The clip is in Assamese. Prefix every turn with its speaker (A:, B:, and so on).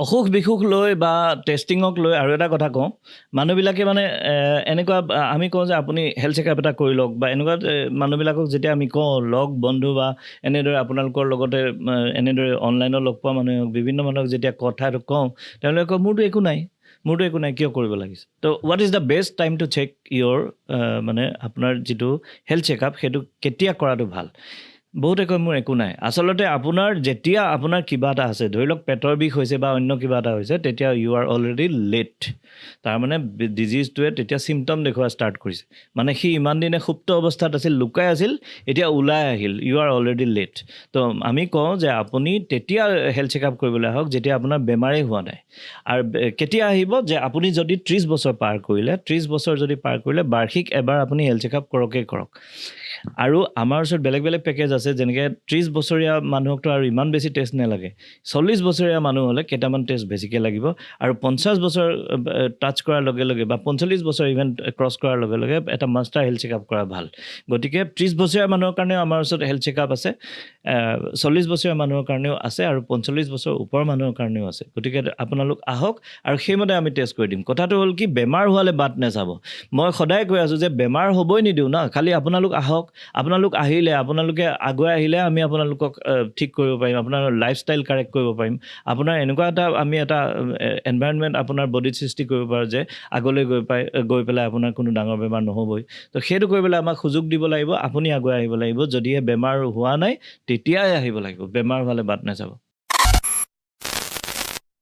A: অসুখ বিসুখ লৈ বা টেষ্টিঙক লৈ আৰু এটা কথা কওঁ, মানুহবিলাকে মানে এনেকুৱা আমি কওঁ যে আপুনি হেল্থ চেকআপ এটা কৰি লওক বা এনেকুৱা মানুহবিলাকক যেতিয়া আমি কওঁ লগ বন্ধু বা এনেদৰে আপোনালোকৰ লগতে এনেদৰে অনলাইনত লগ পোৱা মানুহে হওক, বিভিন্ন মানুহক যেতিয়া কথাটো কওঁ, তেওঁলোকে কয় মোৰতো একো নাই, মোৰতো একো নাই, কিয় কৰিব লাগিছে? তো what is the best time to check your মানে আপোনাৰ যিটো হেল্থ চেকআপ সেইটো কেতিয়া কৰাটো ভাল? বহুতে কয় মোৰ একো নাই। আচলতে আপোনাৰ যেতিয়া আপোনাৰ কিবা এটা আছে, ধৰি লওক পেটৰ বিষ হৈছে বা অন্য কিবা এটা হৈছে, তেতিয়া ইউ আৰ অলৰেডি লেট। তাৰমানে ডিজিজটোৱে তেতিয়া চিমটম দেখুওৱা ষ্টাৰ্ট কৰিছে। মানে সি ইমান দিনে সুপ্ত অৱস্থাত আছিল, লুকাই আছিল, এতিয়া ওলাই আহিল, ইউ আৰ অলৰেডি লেট। তো আমি কওঁ যে আপুনি তেতিয়া হেল্থ চেকআপ কৰিবলৈ আহক যেতিয়া আপোনাৰ বেমাৰেই হোৱা নাই। আৰু কেতিয়া আহিব যে আপুনি যদি 30 বছৰ পাৰ কৰিলে, 30 বছৰ যদি পাৰ কৰিলে বাৰ্ষিক এবাৰ আপুনি হেল্থ চেকআপ কৰকেই কৰক। আৰু আমাৰ ওচৰত বেলেগ বেলেগ পেকেজ আছে, যেনেকৈ 30 বছৰীয়া মানুহকতো আৰু ইমান বেছি টেষ্ট নালাগে। 40 বছৰীয়া মানুহ হ'লে কেইটামান টেষ্ট বেছিকৈ লাগিব। আৰু 50 বছৰ টাচ কৰাৰ লগে লগে বা 45 বছৰ ইভেন ক্ৰছ কৰাৰ লগে লগে এটা মাষ্টাৰ হেল্থ চেকআপ কৰা ভাল। গতিকে 30 বছৰীয়া মানুহৰ কাৰণেও আমাৰ ওচৰত হেল্থ চেকআপ আছে, 40 বছৰীয়া মানুহৰ কাৰণেও আছে আৰু 45 বছৰ ওপৰৰ মানুহৰ কাৰণেও আছে। গতিকে আপোনালোক আহক আৰু সেইমতে আমি টেষ্ট কৰি দিম। কথাটো হ'ল কি, বেমাৰ হোৱালে বাট নাচাব। মই সদায় কৈ আছোঁ যে বেমাৰ হ'বই নিদিওঁ না, খালি আপোনালোক আহক। আপোনালোক আহিলে, আপোনালোকে আগুৱাই আহিলে আমি আপোনালোকক ঠিক কৰিব পাৰিম, আপোনাৰ লাইফষ্টাইল কাৰেক্ট কৰিব পাৰিম। আপোনাৰ এনেকুৱা এটা আমি এটা এনভাইৰনমেণ্ট আপোনাৰ বডিত সৃষ্টি কৰিব পাৰোঁ যে আগলৈ গৈ পেলাই আপোনাৰ কোনো ডাঙৰ বেমাৰ নহ'বই। তো সেইটো কৰিবলৈ আমাক সুযোগ দিব লাগিব, আপুনি আগুৱাই আহিব লাগিব। যদিহে বেমাৰ হোৱা নাই তেতিয়াই আহিব লাগিব, বেমাৰ হোৱালে বাট নাযাব।